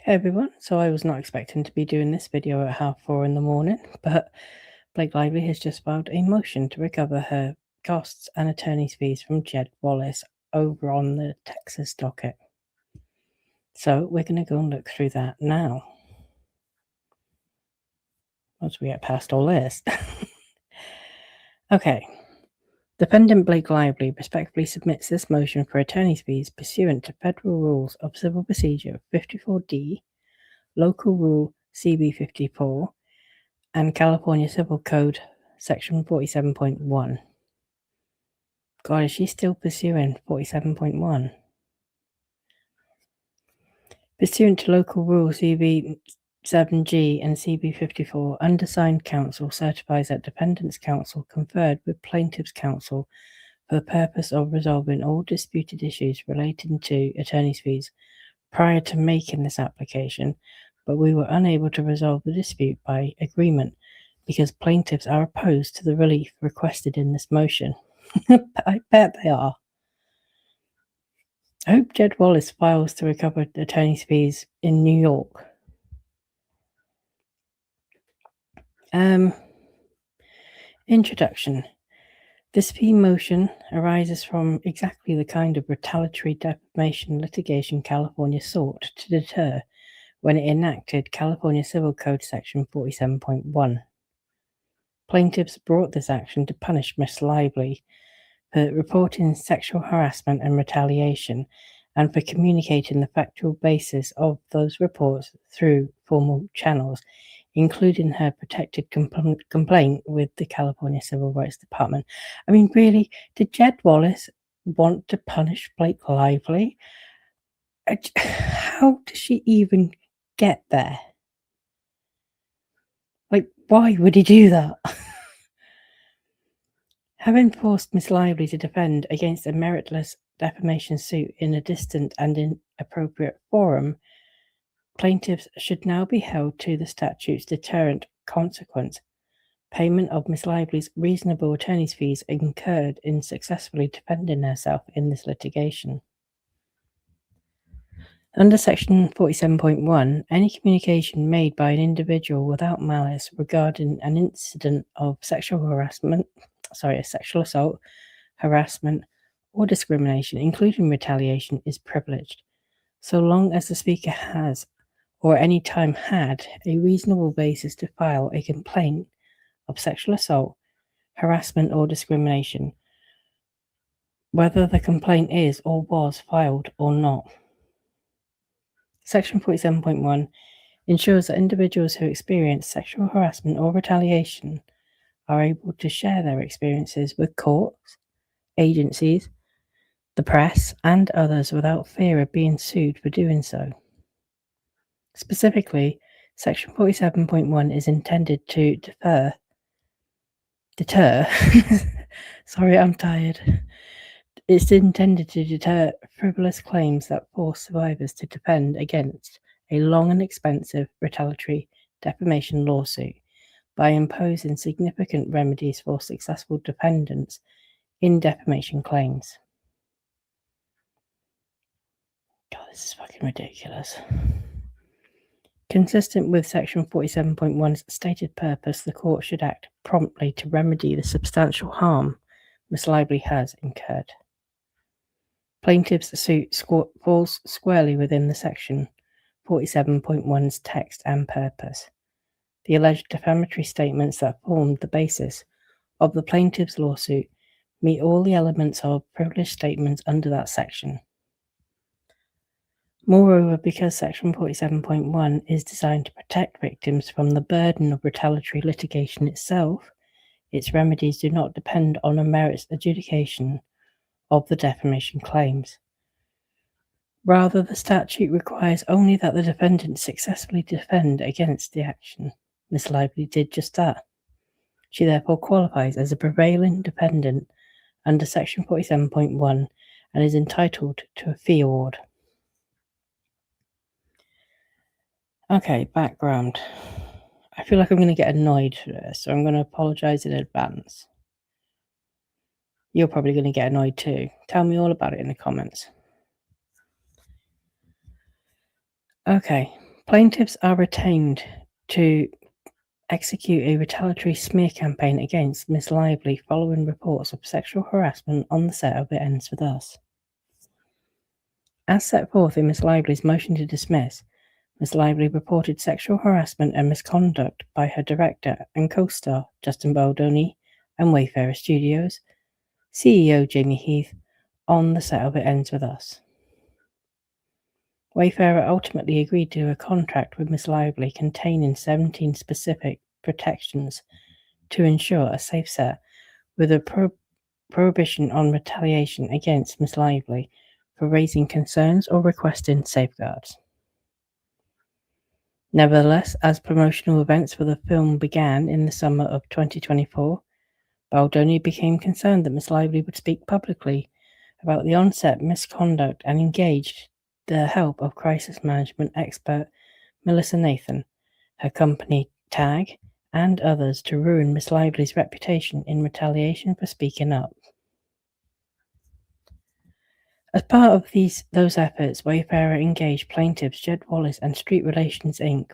Hey everyone, so I was not expecting to be doing this video at 4:30 in the morning, but Blake Lively has just filed a motion to recover her costs and attorney's fees from Jed Wallace over on the Texas docket. So we're going to go and look through that now, once we get past all this. Okay. Defendant Blake Lively respectfully submits this motion for attorney's fees pursuant to Federal Rules of Civil Procedure 54D, Local Rule CB 54, and California Civil Code Section 47.1. God, is she still pursuing 47.1? Pursuant to Local Rule CB 7G and CB 54, undersigned counsel certifies that defendant's counsel conferred with plaintiff's counsel for the purpose of resolving all disputed issues relating to attorney's fees prior to making this application, but we were unable to resolve the dispute by agreement because plaintiffs are opposed to the relief requested in this motion. I bet they are. I hope Jed Wallace files to recover attorney's fees in New York. Introduction. This fee motion arises from exactly the kind of retaliatory defamation litigation California sought to deter when it enacted California Civil Code Section 47.1. Plaintiffs brought this action to punish Miss Lively for reporting sexual harassment and retaliation, and for communicating the factual basis of those reports through formal channels, including her protected complaint with the California Civil Rights Department. I mean, really, did Jed Wallace want to punish Blake Lively? How does she even get there? Like, why would he do that? Having forced Miss Lively to defend against a meritless defamation suit in a distant and inappropriate forum, plaintiffs should now be held to the statute's deterrent consequence: payment of Miss Lively's reasonable attorney's fees incurred in successfully defending herself in this litigation. Under Section 47.1, any communication made by an individual without malice regarding an incident of sexual assault, harassment, or discrimination, including retaliation, is privileged, so long as the speaker has, or at any time had, a reasonable basis to file a complaint of sexual assault, harassment, or discrimination, whether the complaint is or was filed or not. Section 47.1 ensures that individuals who experience sexual harassment or retaliation are able to share their experiences with courts, agencies, the press, and others without fear of being sued for doing so. Specifically, Section 47.1 is intended to deter sorry, I'm tired. It's intended to deter frivolous claims that force survivors to defend against a long and expensive retaliatory defamation lawsuit by imposing significant remedies for successful defendants in defamation claims. God, this is fucking ridiculous. Consistent with Section 47.1's stated purpose, the court should act promptly to remedy the substantial harm Miss Lively has incurred. Plaintiff's suit falls squarely within the Section 47.1's text and purpose. The alleged defamatory statements that formed the basis of the plaintiff's lawsuit meet all the elements of privileged statements under that section. Moreover, because Section 47.1 is designed to protect victims from the burden of retaliatory litigation itself, its remedies do not depend on a merits adjudication of the defamation claims. Rather, the statute requires only that the defendant successfully defend against the action. Miss Lively did just that. She therefore qualifies as a prevailing defendant under Section 47.1 and is entitled to a fee award. Okay, background. I feel like I'm going to get annoyed for this, so I'm going to apologize in advance. You're probably going to get annoyed too. Tell me all about it in the comments. Okay, Plaintiffs are retained to execute a retaliatory smear campaign against Miss Lively following reports of sexual harassment on the set of It Ends With Us. As set forth in Miss Lively's motion to dismiss, Miss Lively reported sexual harassment and misconduct by her director and co-star Justin Baldoni and Wayfarer Studios, CEO Jamie Heath, on the set of It Ends With Us. Wayfarer ultimately agreed to a contract with Miss Lively containing 17 specific protections to ensure a safe set, with a prohibition on retaliation against Miss Lively for raising concerns or requesting safeguards. Nevertheless, as promotional events for the film began in the summer of 2024, Baldoni became concerned that Miss Lively would speak publicly about the on-set misconduct and engaged the help of crisis management expert Melissa Nathan, her company TAG, and others to ruin Miss Lively's reputation in retaliation for speaking up. As part of those efforts, Wayfarer engaged plaintiffs Jed Wallace and Street Relations Inc.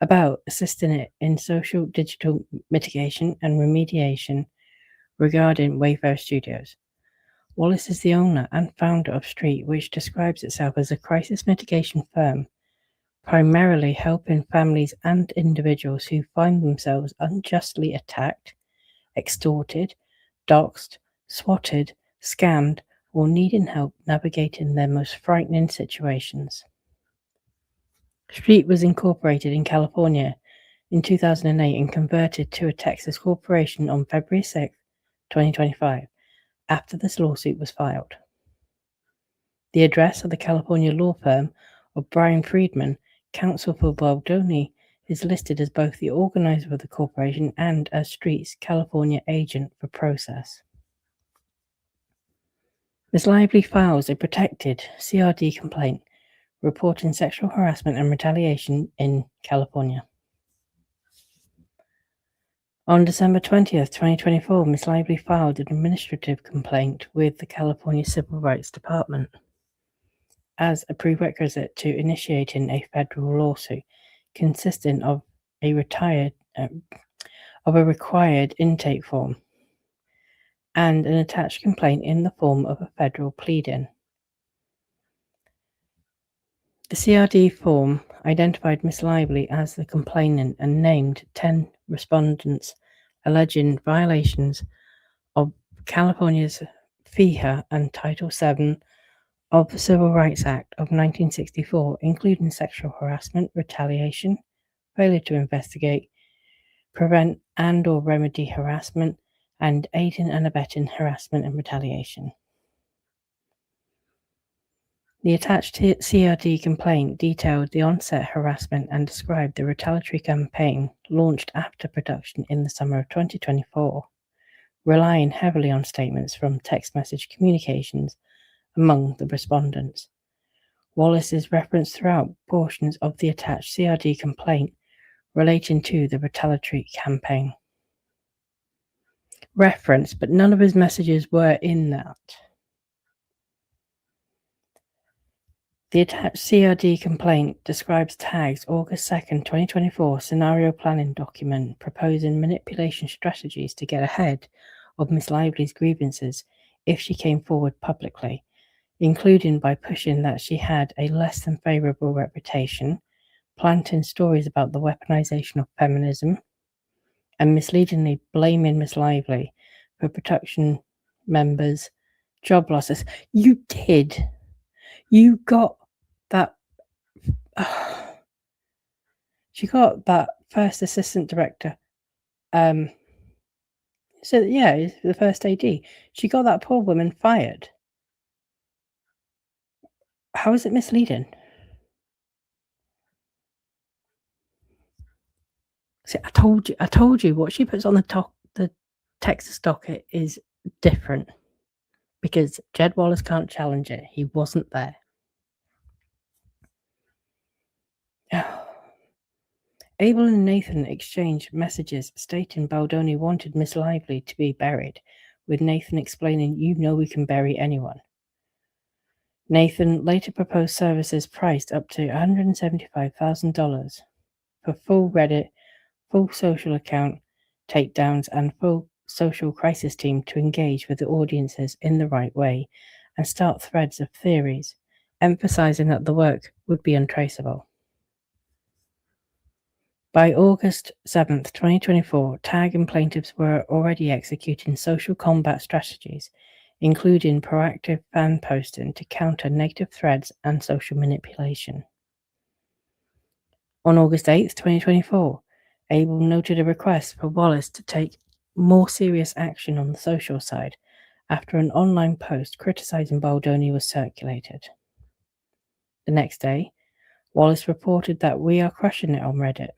about assisting it in social digital mitigation and remediation regarding Wayfarer Studios. Wallace is the owner and founder of Street, which describes itself as a crisis mitigation firm, primarily helping families and individuals who find themselves unjustly attacked, extorted, doxed, swatted, scammed, or needing help navigating their most frightening situations. Street was incorporated in California in 2008 and converted to a Texas corporation on February 6, 2025, after this lawsuit was filed. The address of the California law firm of Brian Friedman, counsel for Baldoni, is listed as both the organizer of the corporation and as Street's California agent for process. Ms. Lively files a protected CRD complaint reporting sexual harassment and retaliation in California. On December 20th, 2024, Ms. Lively filed an administrative complaint with the California Civil Rights Department as a prerequisite to initiating a federal lawsuit consisting of a required intake form and an attached complaint in the form of a federal pleading. The CRD form identified Ms. Lively as the complainant and named 10 respondents alleging violations of California's FEHA and Title VII of the Civil Rights Act of 1964, including sexual harassment, retaliation, failure to investigate, prevent and or remedy harassment, and aiding and abetting harassment and retaliation. The attached CRD complaint detailed the on-set harassment and described the retaliatory campaign launched after production in the summer of 2024, relying heavily on statements from text message communications among the respondents. Wallace is referenced throughout portions of the attached CRD complaint relating to the retaliatory campaign. Referenced, but none of his messages were in that. The attached CRD complaint describes TAG's August 2nd, 2024 scenario planning document proposing manipulation strategies to get ahead of Ms. Lively's grievances if she came forward publicly, including by pushing that she had a less than favorable reputation, planting stories about the weaponization of feminism, and misleadingly blaming Ms. Lively for production members' job losses. You did. You got that. She got that first assistant director. The first AD. She got that poor woman fired. How is it misleading? See, I told you what she puts on the Texas docket is different because Jed Wallace can't challenge it. He wasn't there. Abel and Nathan exchanged messages stating Baldoni wanted Miss Lively to be buried, with Nathan explaining, "You know we can bury anyone." Nathan later proposed services priced up to $175,000 for full Reddit, full social account takedowns, and full social crisis team to engage with the audiences in the right way and start threads of theories, emphasizing that the work would be untraceable. By August 7, 2024, TAG and plaintiffs were already executing social combat strategies, including proactive fan posting to counter negative threads and social manipulation. On August 8, 2024, Abel noted a request for Wallace to take more serious action on the social side after an online post criticizing Baldoni was circulated. The next day, Wallace reported that "we are crushing it on Reddit,"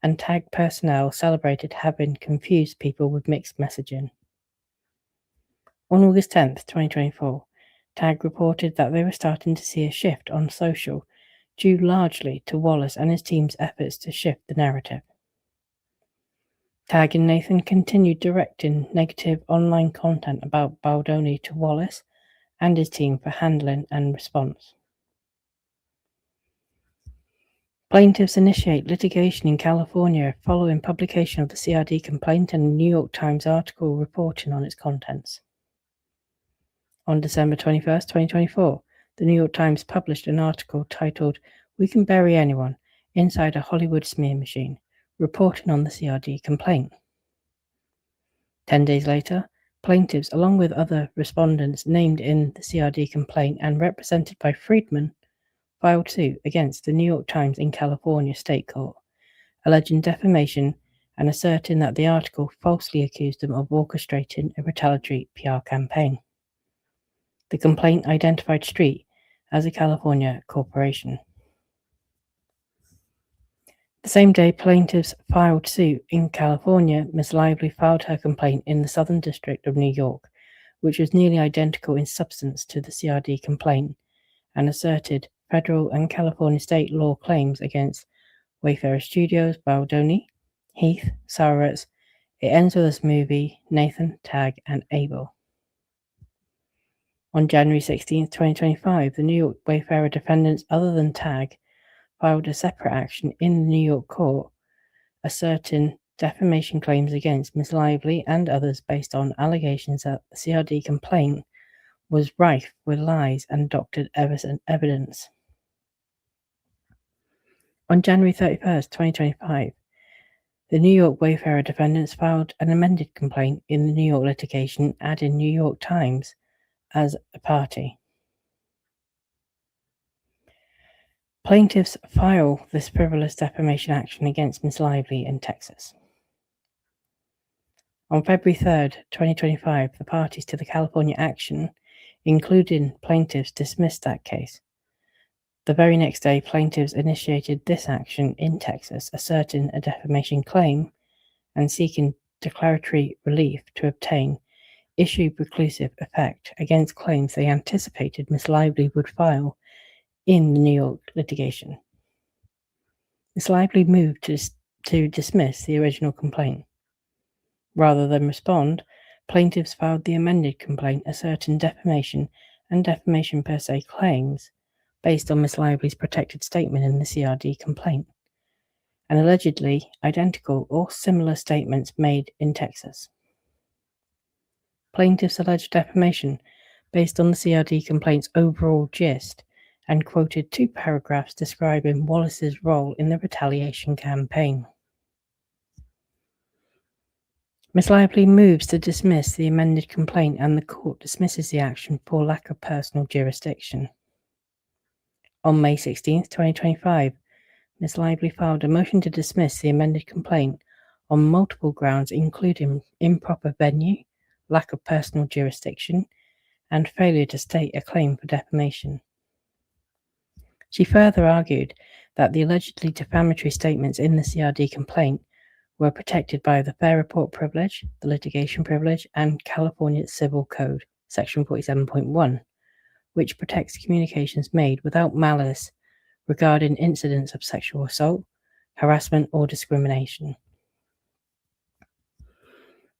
and TAG personnel celebrated having confused people with mixed messaging. On August 10, 2024, TAG reported that they were starting to see a shift on social, due largely to Wallace and his team's efforts to shift the narrative. TAG and Nathan continued directing negative online content about Baldoni to Wallace and his team for handling and response. Plaintiffs initiate litigation in California following publication of the CRD complaint and a New York Times article reporting on its contents. On December 21, 2024, the New York Times published an article titled "We Can Bury Anyone Inside a Hollywood Smear Machine," reporting on the CRD complaint. 10 days later, plaintiffs, along with other respondents named in the CRD complaint and represented by Friedman, filed suit against the New York Times in California State Court, alleging defamation and asserting that the article falsely accused them of orchestrating a retaliatory PR campaign. The complaint identified Street as a California corporation. The same day plaintiffs filed suit in California, Ms. Lively filed her complaint in the Southern District of New York, which was nearly identical in substance to the CRD complaint, and asserted federal and California state law claims against Wayfarer Studios, Baldoni, Heath, Sauerets, It Ends With Us Movie, Nathan, TAG, and Abel. On January 16, 2025, the New York Wayfarer defendants other than TAG filed a separate action in the New York court asserting defamation claims against Ms. Lively and others based on allegations that the CRD complaint was rife with lies and doctored evidence. On January 31, 2025, the New York Wayfarer defendants filed an amended complaint in the New York litigation, adding New York Times as a party. Plaintiffs file this frivolous defamation action against Ms. Lively in Texas. On February 3, 2025, the parties to the California action, including plaintiffs, dismissed that case. The very next day, plaintiffs initiated this action in Texas, asserting a defamation claim and seeking declaratory relief to obtain issue preclusive effect against claims they anticipated Ms. Lively would file in the New York litigation. Ms. Lively moved to dismiss the original complaint. Rather than respond, plaintiffs filed the amended complaint asserting defamation and defamation per se claims based on Ms. Lively's protected statement in the CRD complaint, and allegedly identical or similar statements made in Texas. Plaintiffs alleged defamation based on the CRD complaint's overall gist and quoted 2 paragraphs describing Wallace's role in the retaliation campaign. Ms. Lively moves to dismiss the amended complaint and the court dismisses the action for lack of personal jurisdiction. On May 16, 2025, Ms. Lively filed a motion to dismiss the amended complaint on multiple grounds, including improper venue, lack of personal jurisdiction, and failure to state a claim for defamation. She further argued that the allegedly defamatory statements in the CRD complaint were protected by the fair report privilege, the litigation privilege, and California Civil Code, Section 47.1, which protects communications made without malice regarding incidents of sexual assault, harassment, or discrimination.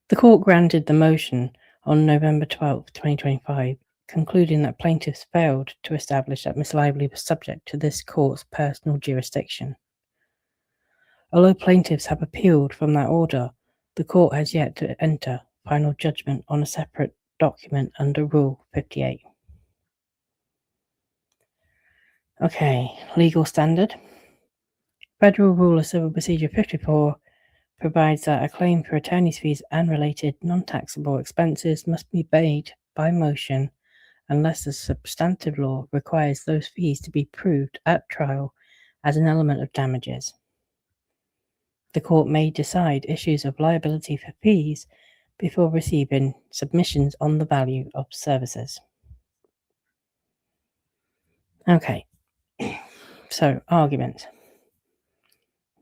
The court granted the motion on November 12, 2025, concluding that plaintiffs failed to establish that Miss Lively was subject to this court's personal jurisdiction. Although plaintiffs have appealed from that order, the court has yet to enter final judgment on a separate document under Rule 58. Okay, legal standard. Federal Rule of Civil Procedure 54 provides that a claim for attorney's fees and related non-taxable expenses must be made by motion unless the substantive law requires those fees to be proved at trial as an element of damages. The court may decide issues of liability for fees before receiving submissions on the value of services. Okay, so argument.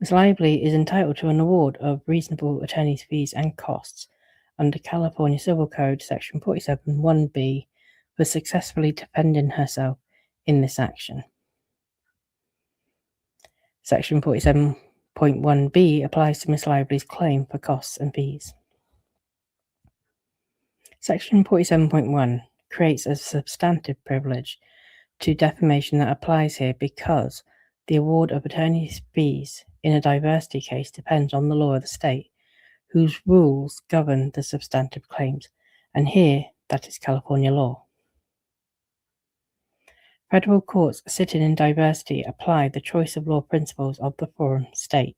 Ms. Lively is entitled to an award of reasonable attorney's fees and costs under California Civil Code Section 47.1b for successfully defending herself in this action. Section 47.1b applies to Ms. Lively's claim for costs and fees. Section 47.1 creates a substantive privilege to defamation that applies here because the award of attorney's fees in a diversity case depends on the law of the state, whose rules govern the substantive claims, and here that is California law. Federal courts sitting in diversity apply the choice of law principles of the forum state.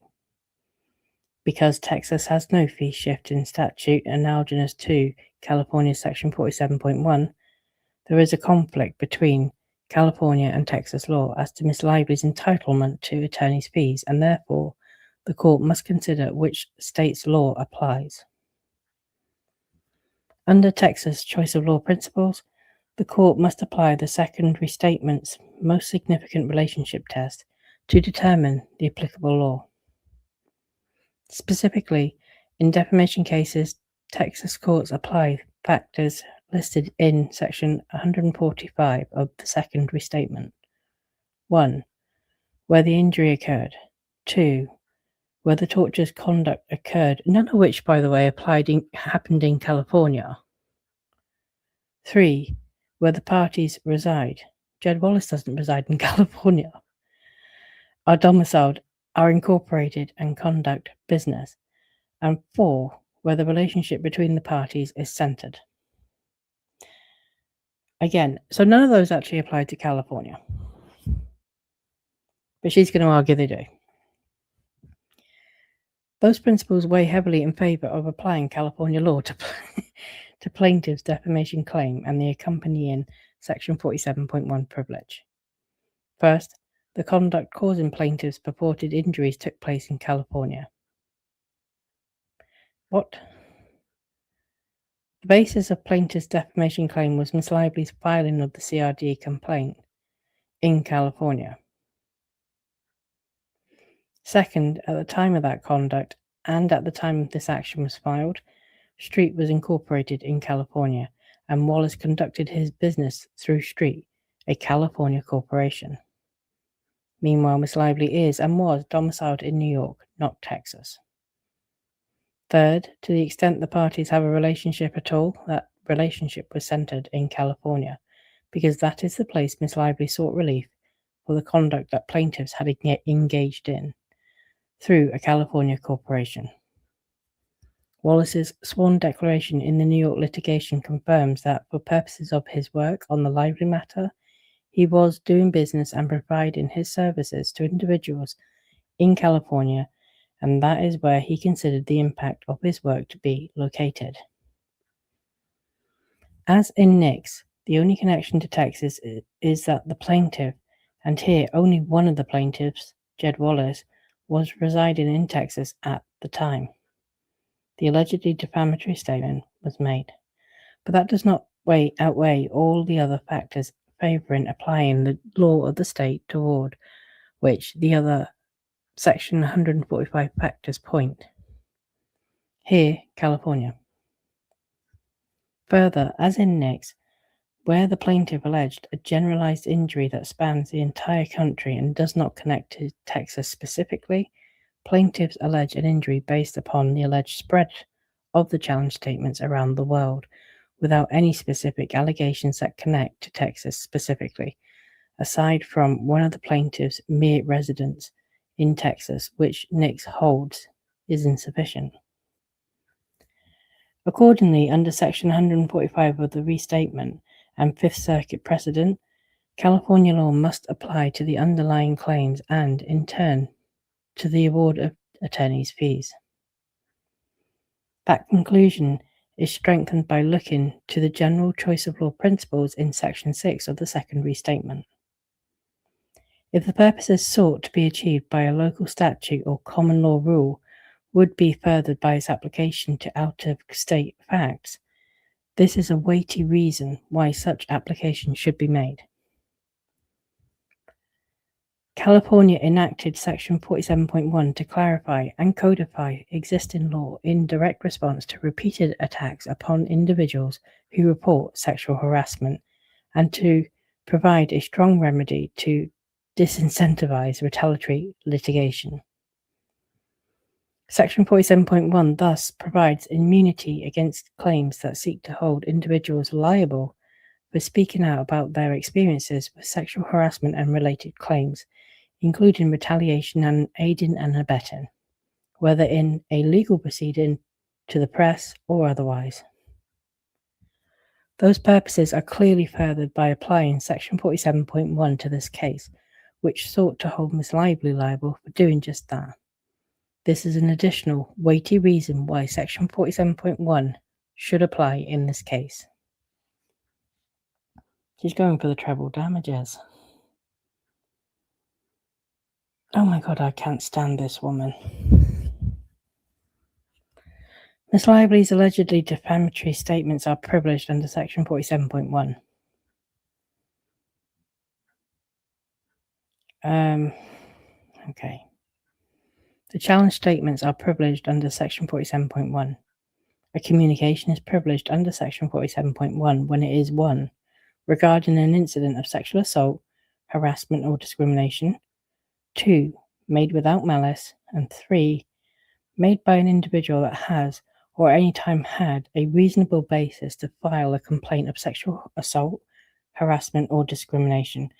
Because Texas has no fee shifting statute analogous to California Section 47.1, there is a conflict between California and Texas law as to Ms. Lively's entitlement to attorney's fees, and therefore the court must consider which state's law applies. Under Texas choice of law principles, the court must apply the second restatement's most significant relationship test to determine the applicable law. Specifically, in defamation cases, Texas courts apply factors listed in Section 145 of the second restatement. 1. Where the injury occurred. 2. Where the torturous conduct occurred, none of which, by the way, happened in California. 3. Where the parties reside. Jed Wallace doesn't reside in California. Are domiciled, are incorporated, and conduct business. And 4. Where the relationship between the parties is centered. Again, so none of those actually apply to California. But she's going to argue they do. Those principles weigh heavily in favor of applying California law to plaintiff's defamation claim and the accompanying Section 47.1 privilege. First, the conduct causing plaintiff's purported injuries took place in California. What? The basis of plaintiff's defamation claim was Ms. Lively's filing of the CRD complaint in California. Second, at the time of that conduct and at the time this action was filed, Street was incorporated in California, and Wallace conducted his business through Street, a California corporation. Meanwhile, Ms. Lively is and was domiciled in New York, not Texas. Third, to the extent the parties have a relationship at all, that relationship was centered in California, because that is the place Ms. Lively sought relief for the conduct that plaintiffs had engaged in through a California corporation. Wallace's sworn declaration in the New York litigation confirms that for purposes of his work on the Lively matter, he was doing business and providing his services to individuals in California, and that is where he considered the impact of his work to be located. As in Nix, the only connection to Texas is that the plaintiff, and here only one of the plaintiffs, Jed Wallace, was residing in Texas at the time the allegedly defamatory statement was made. But that does not outweigh all the other factors favoring applying the law of the state toward which the other Section 145 factors point. Here, California. Further, as in Nix, where the plaintiff alleged a generalized injury that spans the entire country and does not connect to Texas specifically, plaintiffs allege an injury based upon the alleged spread of the challenge statements around the world, without any specific allegations that connect to Texas specifically, aside from one of the plaintiff's mere residence in Texas, which Nix holds is insufficient. Accordingly, under Section 145 of the Restatement and Fifth Circuit precedent, California law must apply to the underlying claims and, in turn, to the award of attorney's fees. That conclusion is strengthened by looking to the general choice of law principles in Section 6 of the Second Restatement. If the purposes sought to be achieved by a local statute or common law rule would be furthered by its application to out-of-state facts, this is a weighty reason why such application should be made. California enacted Section 47.1 to clarify and codify existing law in direct response to repeated attacks upon individuals who report sexual harassment and to provide a strong remedy to disincentivize retaliatory litigation. Section 47.1 thus provides immunity against claims that seek to hold individuals liable for speaking out about their experiences with sexual harassment and related claims, including retaliation and aiding and abetting, whether in a legal proceeding, to the press, or otherwise. Those purposes are clearly furthered by applying Section 47.1 to this case, which sought to hold Ms. Lively liable for doing just that. This is an additional weighty reason why Section 47.1 should apply in this case. She's going for the treble damages. Oh my God, I can't stand this woman. Ms. Lively's allegedly defamatory statements are privileged under Section 47.1. Okay. The challenge statements are privileged under Section 47.1. A communication is privileged under Section 47.1 when it is 1. Regarding an incident of sexual assault, harassment, or discrimination, 2. Made without malice, and 3. Made by an individual that has, or any time had, a reasonable basis to file a complaint of sexual assault, harassment, or discrimination,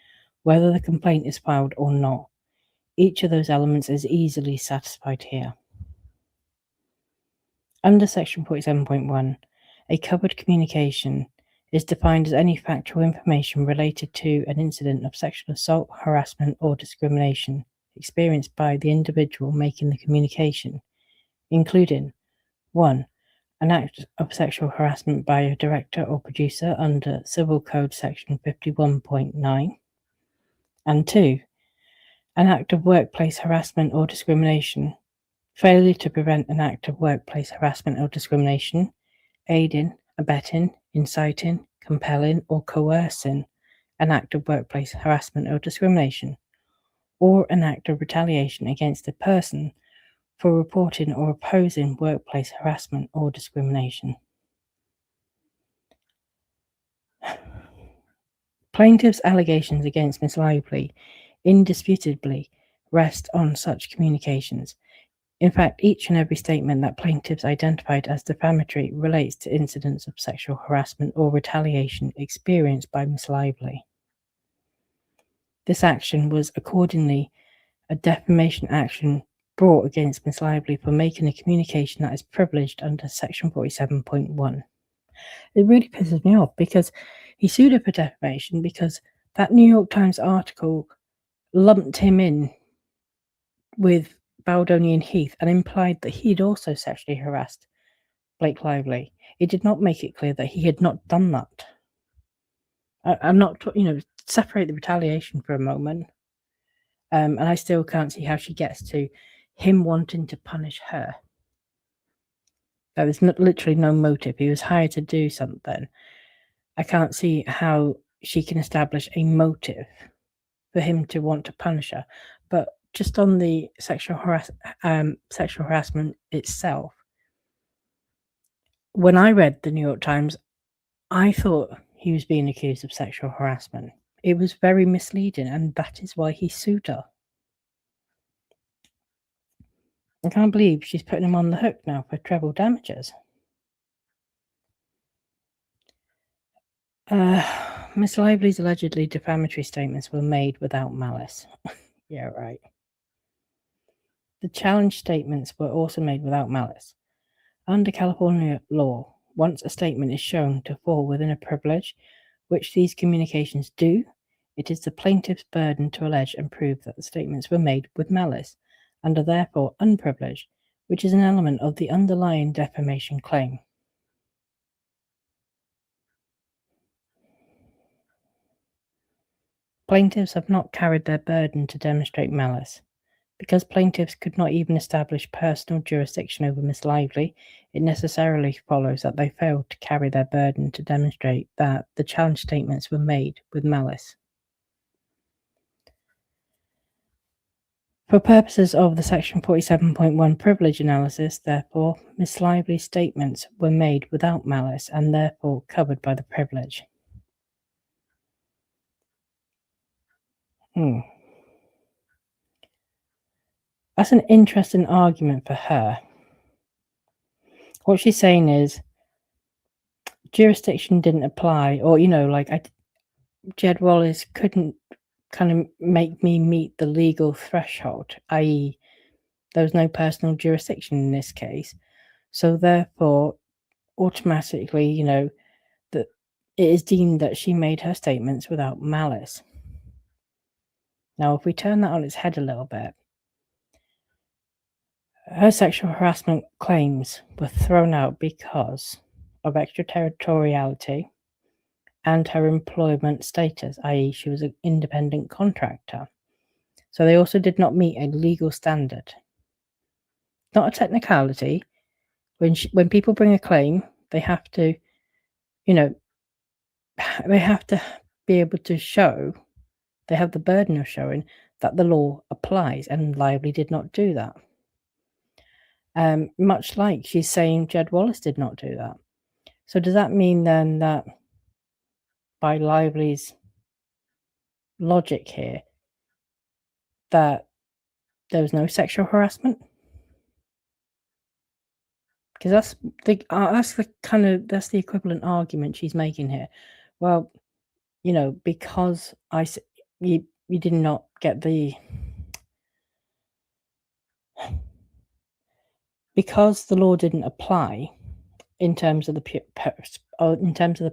whether the complaint is filed or not. Each of those elements is easily satisfied here. Under Section 47.1, a covered communication is defined as any factual information related to an incident of sexual assault, harassment, or discrimination experienced by the individual making the communication, including 1. An act of sexual harassment by a director or producer under Civil Code Section 51.9, and 2. An act of workplace harassment or discrimination, failure to prevent an act of workplace harassment or discrimination, aiding, abetting, inciting, compelling, or coercing an act of workplace harassment or discrimination, or an act of retaliation against a person for reporting or opposing workplace harassment or discrimination. Plaintiff's allegations against Ms. Lively indisputably rest on such communications. In fact, each and every statement that plaintiffs identified as defamatory relates to incidents of sexual harassment or retaliation experienced by Ms. Lively. This action was accordingly a defamation action brought against Ms. Lively for making a communication that is privileged under Section 47.1. It really pisses me off because he sued her for defamation because that New York Times article lumped him in with Baldoni and Heath and implied that he had also sexually harassed Blake Lively. It did not make it clear that he had not done that. I'm not, separate the retaliation for a moment. And I still can't see how she gets to him wanting to punish her. There was literally no motive. He was hired to do something. I can't see how she can establish a motive for him to want to punish her. But just on the sexual harassment itself, when I read the New York Times, I thought he was being accused of sexual harassment. It was very misleading, and that is why he sued her. I can't believe she's putting him on the hook now for treble damages. Miss Lively's allegedly defamatory statements were made without malice. Yeah, right. The challenge statements were also made without malice. Under California law, once a statement is shown to fall within a privilege, which these communications do, it is the plaintiff's burden to allege and prove that the statements were made with malice, and are therefore unprivileged, which is an element of the underlying defamation claim. Plaintiffs have not carried their burden to demonstrate malice. Because plaintiffs could not even establish personal jurisdiction over Miss Lively, it necessarily follows that they failed to carry their burden to demonstrate that the challenge statements were made with malice. For purposes of the Section 47.1 privilege analysis, therefore, Miss Lively's statements were made without malice and therefore covered by the privilege. That's an interesting argument for her. What she's saying is jurisdiction didn't apply, or, Jed Wallace couldn't kind of make me meet the legal threshold, i.e., there was no personal jurisdiction in this case. So therefore, automatically, that it is deemed that she made her statements without malice. Now, if we turn that on its head a little bit, her sexual harassment claims were thrown out because of extraterritoriality and her employment status, i.e., she was an independent contractor. So they also did not meet a legal standard. Not a technicality. When people bring a claim, they have to, they have to be able to show, they have the burden of showing that the law applies, and Lively did not do that. Much like she's saying Jed Wallace did not do that. So does that mean then that by Lively's logic here, that there was no sexual harassment? Because that's the equivalent argument she's making here. Well, because you did not get because the law didn't apply in terms of the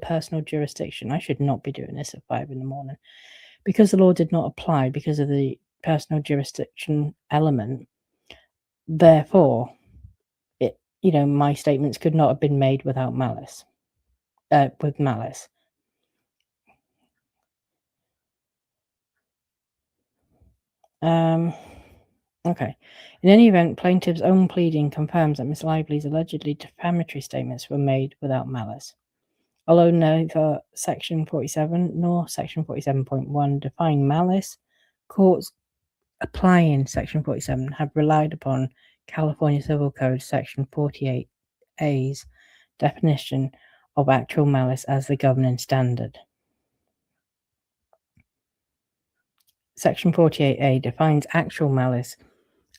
personal jurisdiction. I should not be doing this at 5 a.m. Because the law did not apply because of the personal jurisdiction element. Therefore, my statements could not have been made without malice. With malice. Okay. In any event, plaintiff's own pleading confirms that Miss Lively's allegedly defamatory statements were made without malice. Although neither Section 47 nor Section 47.1 define malice, courts applying Section 47 have relied upon California Civil Code Section 48A's definition of actual malice as the governing standard. Section 48A defines actual malice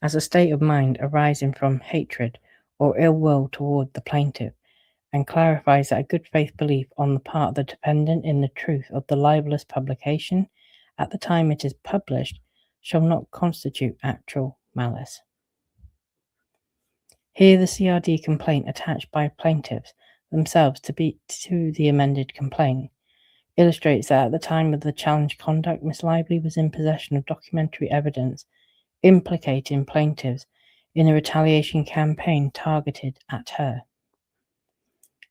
as a state of mind arising from hatred or ill will toward the plaintiff, and clarifies that a good faith belief on the part of the defendant in the truth of the libelous publication at the time it is published shall not constitute actual malice. Here the CRD complaint attached by plaintiffs themselves to the amended complaint illustrates that at the time of the challenge conduct, Miss Lively was in possession of documentary evidence implicating plaintiffs in a retaliation campaign targeted at her.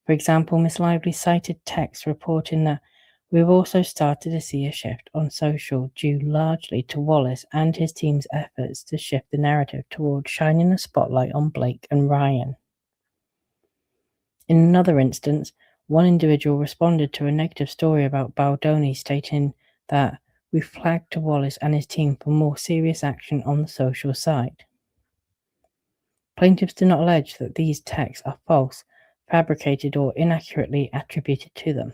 For example, Miss Lively cited texts reporting that we've also started to see a shift on social due largely to Wallace and his team's efforts to shift the narrative toward shining a spotlight on Blake and Ryan. In another instance, one individual responded to a negative story about Baldoni, stating that we flagged to Wallace and his team for more serious action on the social side. Plaintiffs do not allege that these texts are false, fabricated, or inaccurately attributed to them.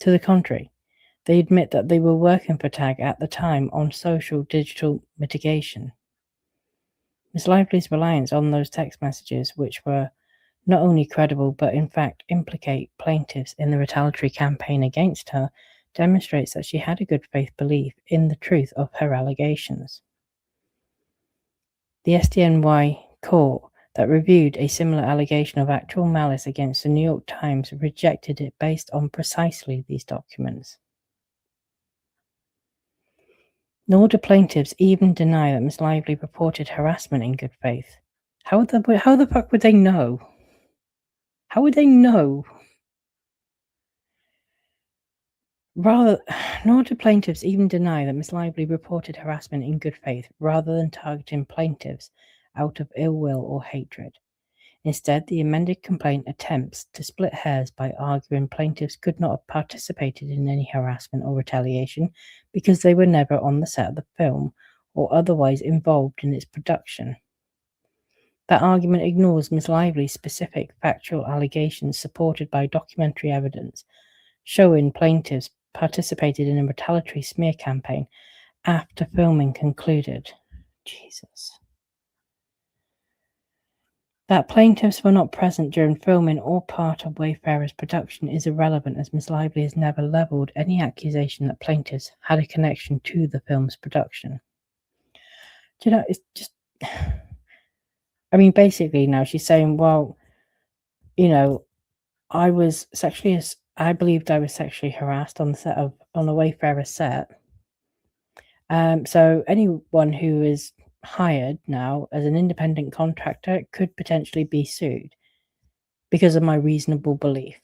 To the contrary, they admit that they were working for TAG at the time on social digital mitigation. Miss Lively's reliance on those text messages, which were not only credible but in fact implicate plaintiffs in the retaliatory campaign against her, demonstrates that she had a good faith belief in the truth of her allegations. The SDNY court that reviewed a similar allegation of actual malice against the New York Times rejected it based on precisely these documents. Nor do plaintiffs even deny that Ms. Lively reported harassment in good faith. How the fuck would they know? How would they know? Nor do plaintiffs even deny that Ms. Lively reported harassment in good faith, rather than targeting plaintiffs out of ill will or hatred. Instead, the amended complaint attempts to split hairs by arguing plaintiffs could not have participated in any harassment or retaliation because they were never on the set of the film or otherwise involved in its production. That argument ignores Ms. Lively's specific factual allegations supported by documentary evidence, showing plaintiffs participated in a retaliatory smear campaign after filming concluded. Jesus. That plaintiffs were not present during filming or part of Wayfarer's production is irrelevant, as Ms. Lively has never levelled any accusation that plaintiffs had a connection to the film's production. Do you know, it's just... I mean, basically now she's saying, well, you know, I believed I was sexually harassed on the Wayfarer set. So anyone who is hired now as an independent contractor could potentially be sued because of my reasonable belief.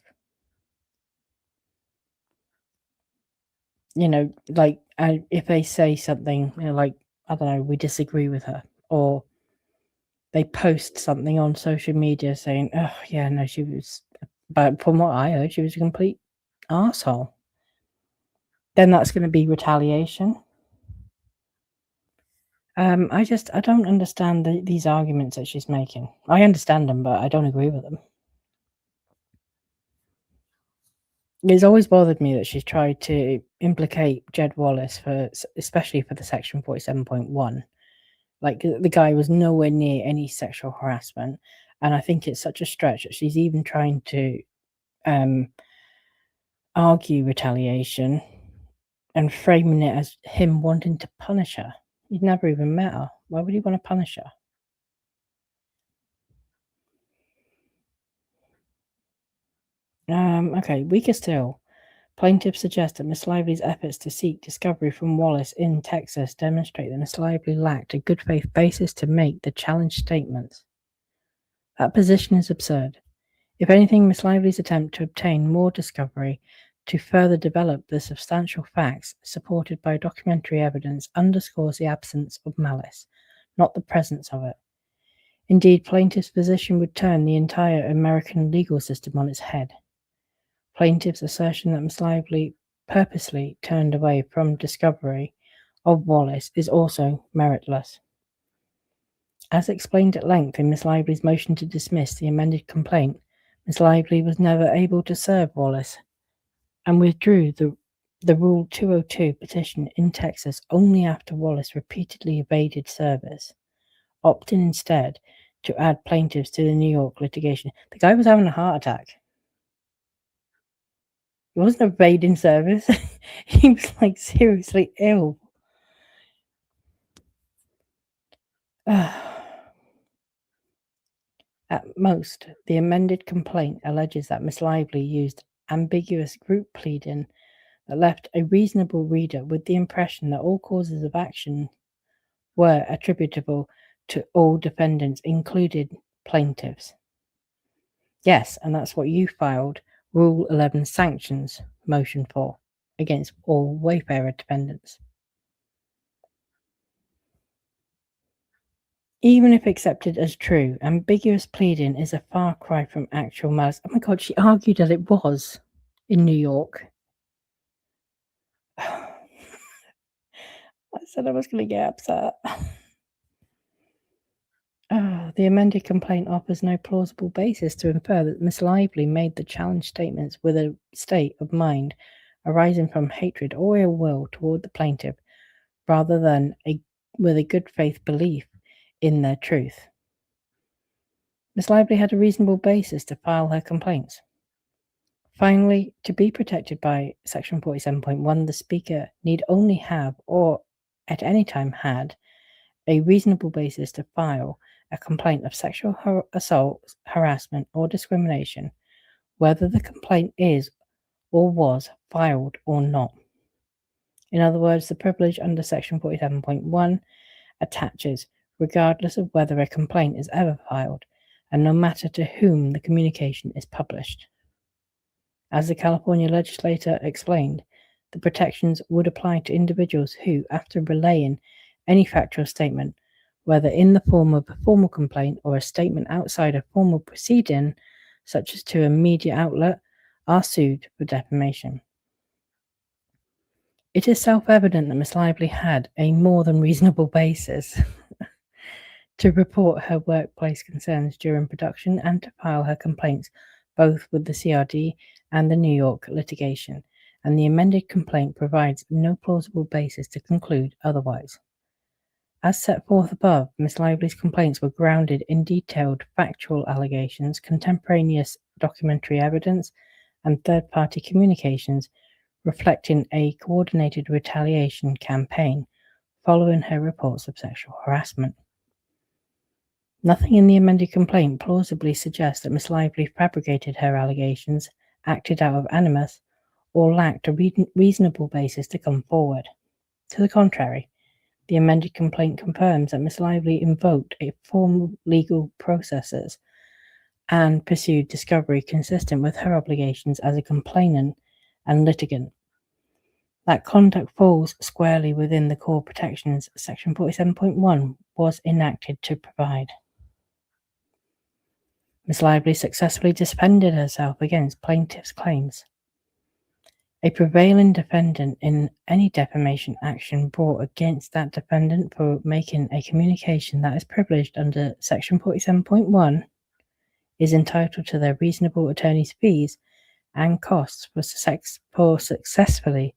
You know, like, if they say something, you know, like, I don't know, we disagree with her, or they post something on social media saying, oh, yeah, no, but from what I heard, she was a complete arsehole. Then that's going to be retaliation. I don't understand these arguments that she's making. I understand them, but I don't agree with them. It's always bothered me that she's tried to implicate Jed Wallace especially for the Section 47.1. Like, the guy was nowhere near any sexual harassment, and I think it's such a stretch that she's even trying to argue retaliation and framing it as him wanting to punish her. He'd never even met her. Why would he want to punish her? Okay, weaker still. Plaintiffs suggest that Ms. Lively's efforts to seek discovery from Wallace in Texas demonstrate that Ms. Lively lacked a good faith basis to make the challenged statements. That position is absurd. If anything, Ms. Lively's attempt to obtain more discovery to further develop the substantial facts supported by documentary evidence underscores the absence of malice, not the presence of it. Indeed, plaintiff's position would turn the entire American legal system on its head. Plaintiff's assertion that Ms. Lively purposely turned away from discovery of Wallace is also meritless. As explained at length in Ms. Lively's motion to dismiss the amended complaint, Ms. Lively was never able to serve Wallace and withdrew the Rule 202 petition in Texas only after Wallace repeatedly evaded service, opting instead to add plaintiffs to the New York litigation. The guy was having a heart attack. He wasn't evading service. He was, like, seriously ill. At most, the amended complaint alleges that Ms. Lively used ambiguous group pleading that left a reasonable reader with the impression that all causes of action were attributable to all defendants, including plaintiffs. Yes, and that's what you filed Rule 11 sanctions motion for, against all Wayfarer defendants. Even if accepted as true, ambiguous pleading is a far cry from actual malice. Oh my God, she argued that it was in New York. I said I was going to get upset. The amended complaint offers no plausible basis to infer that Miss Lively made the challenged statements with a state of mind arising from hatred or ill will toward the plaintiff, rather than with a good faith belief in their truth. Miss Lively had a reasonable basis to file her complaints. Finally, to be protected by Section 47.1, the Speaker need only have, or at any time had, a reasonable basis to file a complaint of sexual assault, harassment, or discrimination, whether the complaint is or was filed or not. In other words, the privilege under Section 47.1 attaches regardless of whether a complaint is ever filed, and no matter to whom the communication is published. As the California legislature explained, the protections would apply to individuals who, after relaying any factual statement, whether in the form of a formal complaint or a statement outside a formal proceeding, such as to a media outlet, are sued for defamation. It is self-evident that Miss Lively had a more than reasonable basis to report her workplace concerns during production and to file her complaints both with the CRD and the New York litigation, and the amended complaint provides no plausible basis to conclude otherwise. As set forth above, Miss Lively's complaints were grounded in detailed factual allegations, contemporaneous documentary evidence, and third-party communications reflecting a coordinated retaliation campaign following her reports of sexual harassment. Nothing in the amended complaint plausibly suggests that Miss Lively fabricated her allegations, acted out of animus, or lacked a reasonable basis to come forward. To the contrary, the amended complaint confirms that Miss Lively invoked a formal legal processes and pursued discovery consistent with her obligations as a complainant and litigant. That conduct falls squarely within the core protections Section 47.1 was enacted to provide. Miss Lively successfully defended herself against plaintiff's claims. A prevailing defendant in any defamation action brought against that defendant for making a communication that is privileged under Section 47.1 is entitled to their reasonable attorney's fees and costs for successfully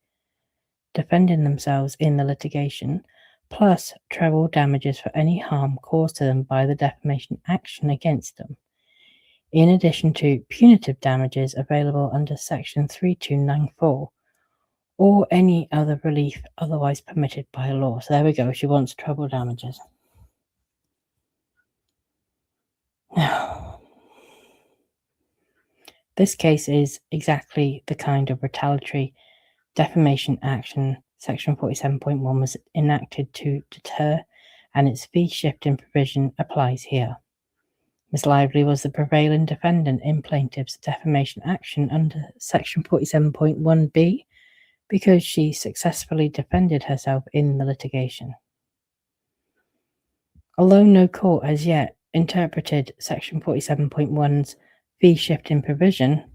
defending themselves in the litigation, plus treble damages for any harm caused to them by the defamation action against them, in addition to punitive damages available under Section 3294, or any other relief otherwise permitted by law. So there we go, she wants treble damages. Now, this case is exactly the kind of retaliatory defamation action Section 47.1 was enacted to deter, and its fee-shifting provision applies here. Miss Lively was the prevailing defendant in plaintiff's defamation action under Section 47.1b because she successfully defended herself in the litigation. Although no court has yet interpreted Section 47.1's fee-shifting provision,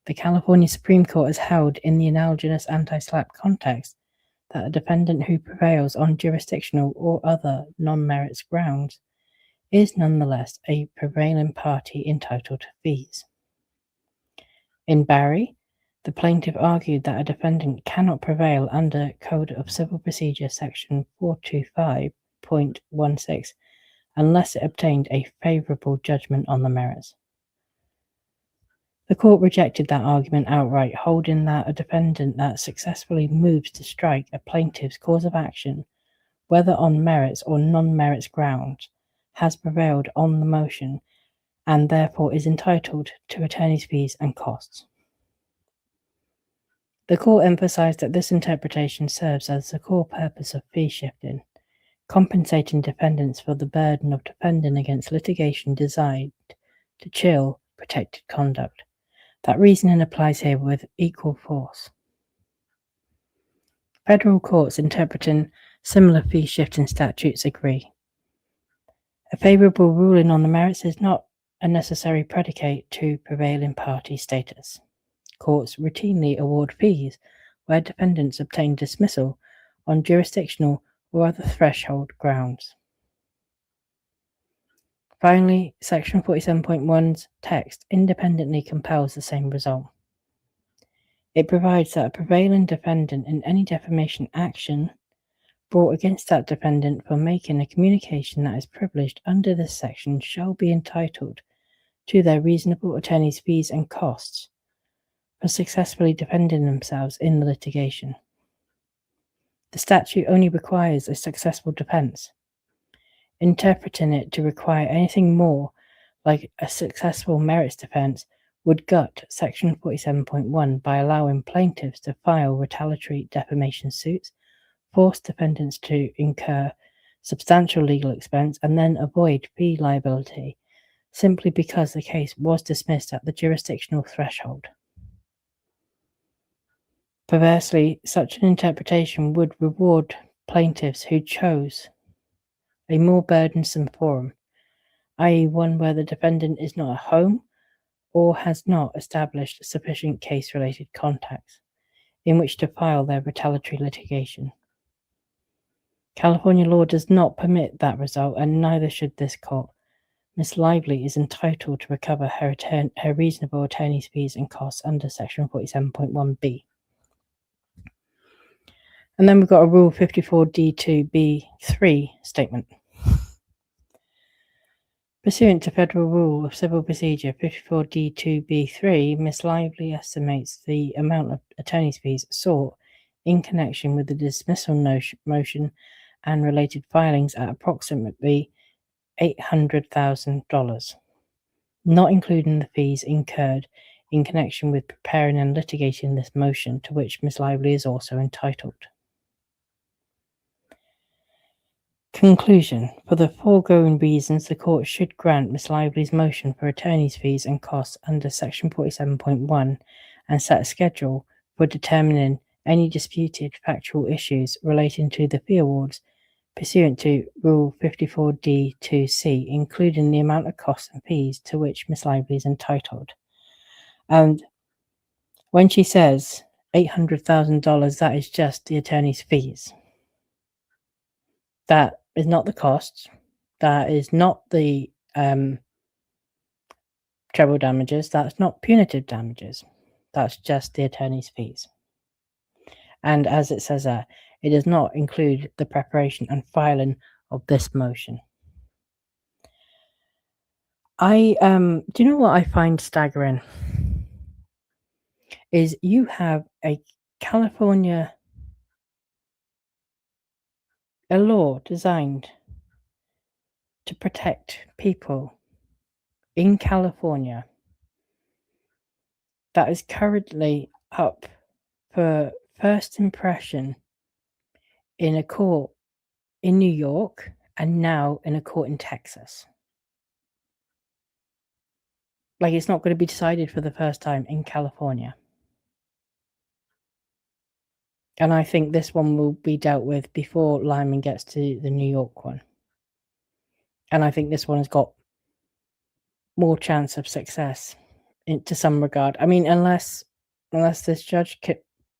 the California Supreme Court has held in the analogous anti-SLAPP context that a defendant who prevails on jurisdictional or other non-merits grounds is nonetheless a prevailing party entitled to fees. In Barry, the plaintiff argued that a defendant cannot prevail under Code of Civil Procedure Section 425.16 unless it obtained a favorable judgment on the merits. The court rejected that argument outright, holding that a defendant that successfully moves to strike a plaintiff's cause of action, whether on merits or non-merits grounds, has prevailed on the motion and therefore is entitled to attorney's fees and costs. The court emphasized that this interpretation serves as the core purpose of fee shifting, compensating defendants for the burden of defending against litigation designed to chill protected conduct. That reasoning applies here with equal force. Federal courts interpreting similar fee-shifting statutes agree. A favorable ruling on the merits is not a necessary predicate to prevailing party status. Courts routinely award fees where defendants obtain dismissal on jurisdictional or other threshold grounds. Finally, Section 47.1's text independently compels the same result. It provides that a prevailing defendant in any defamation action brought against that defendant for making a communication that is privileged under this section shall be entitled to their reasonable attorney's fees and costs for successfully defending themselves in the litigation. The statute only requires a successful defense. Interpreting it to require anything more, like a successful merits defense, would gut Section 47.1 by allowing plaintiffs to file retaliatory defamation suits, force defendants to incur substantial legal expense, and then avoid fee liability simply because the case was dismissed at the jurisdictional threshold. Perversely, such an interpretation would reward plaintiffs who chose a more burdensome forum, i.e. one where the defendant is not at home or has not established sufficient case-related contacts in which to file their retaliatory litigation. California law does not permit that result, and neither should this court. Miss Lively is entitled to recover her reasonable attorney's fees and costs under Section 47.1b. And then we've got a Rule 54D2B3 statement. Pursuant to Federal Rule of Civil Procedure 54D2B3, Miss Lively estimates the amount of attorney's fees sought in connection with the dismissal motion and related filings at approximately $800,000, not including the fees incurred in connection with preparing and litigating this motion, to which Miss Lively is also entitled. Conclusion. For the foregoing reasons, the court should grant Miss Lively's motion for attorney's fees and costs under Section 47.1 and set a schedule for determining any disputed factual issues relating to the fee awards pursuant to Rule 54D2C, including the amount of costs and fees to which Miss Lively is entitled. And when she says $800,000, that is just the attorney's fees. That is not the costs. That is not the treble damages. That's not punitive damages. That's just the attorney's fees. And as it says there, it does not include the preparation and filing of this motion. Do you know what I find staggering? Is you have a law designed to protect people in California that is currently up for first impression in a court in New York and now in a court in Texas. Like, it's not going to be decided for the first time in California. And I think this one will be dealt with before Lyman gets to the New York one. And I think this one has got more chance of success to some regard. I mean, unless this judge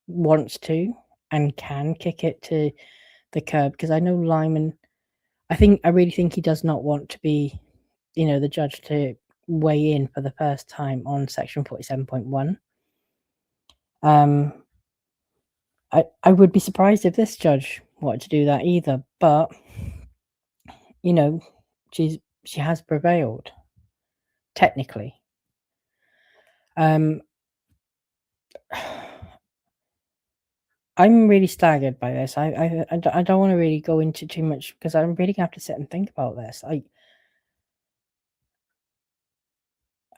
wants to and can kick it to the curb, because I know Lyman, I really think he does not want to be, the judge to weigh in for the first time on Section 47.1. I would be surprised if this judge wanted to do that either, but she has prevailed technically. I'm really staggered by this. I don't want to really go into too much because I'm really gonna have to sit and think about this.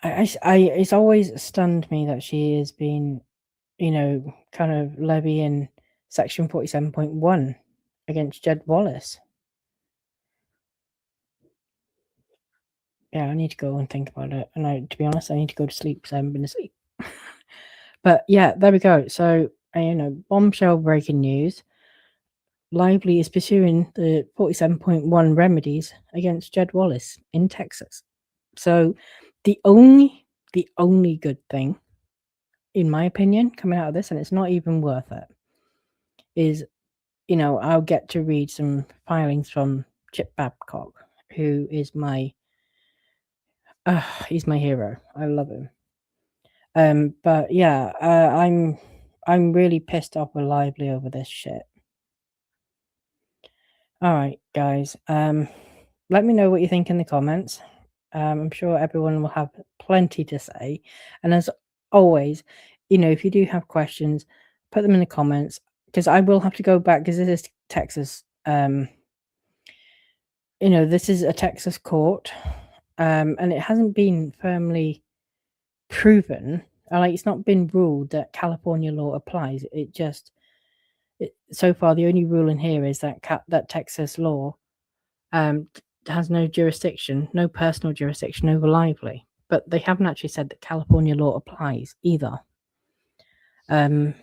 It's always stunned me that she has been, kind of levying Section 47.1 against Jed Wallace. Yeah, I need to go and think about it. And to be honest, I need to go to sleep because I haven't been asleep. But yeah, there we go. So, bombshell breaking news. Lively is pursuing the 47.1 remedies against Jed Wallace in Texas. So the only good thing, in my opinion, coming out of this, and it's not even worth it, is, I'll get to read some filings from Chip Babcock, who is he's my hero. I love him. But yeah, I'm really pissed off with Lively over this shit. All right, guys. Let me know what you think in the comments. I'm sure everyone will have plenty to say. And as always, if you do have questions, put them in the comments because I will have to go back because this is Texas. This is a Texas court, and it hasn't been firmly proven. Like it's not been ruled that California law applies. So far the only rule in here is that Texas law has no jurisdiction, no personal jurisdiction over Lively, but they haven't actually said that California law applies either. And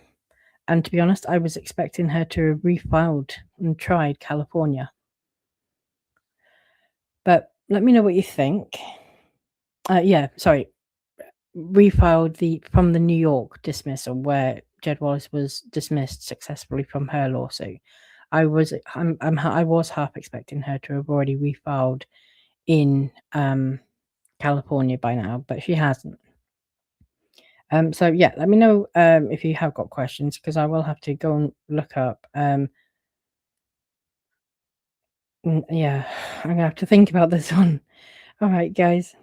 to be honest, I was expecting her to have refiled and tried California. But let me know what you think. Refiled from the New York dismissal where Jed Wallace was dismissed successfully from her lawsuit. I was half expecting her to have already refiled in California by now, but she hasn't. So yeah, let me know if you have got questions because I will have to go and look up. Yeah, I'm gonna have to think about this one. All right, guys.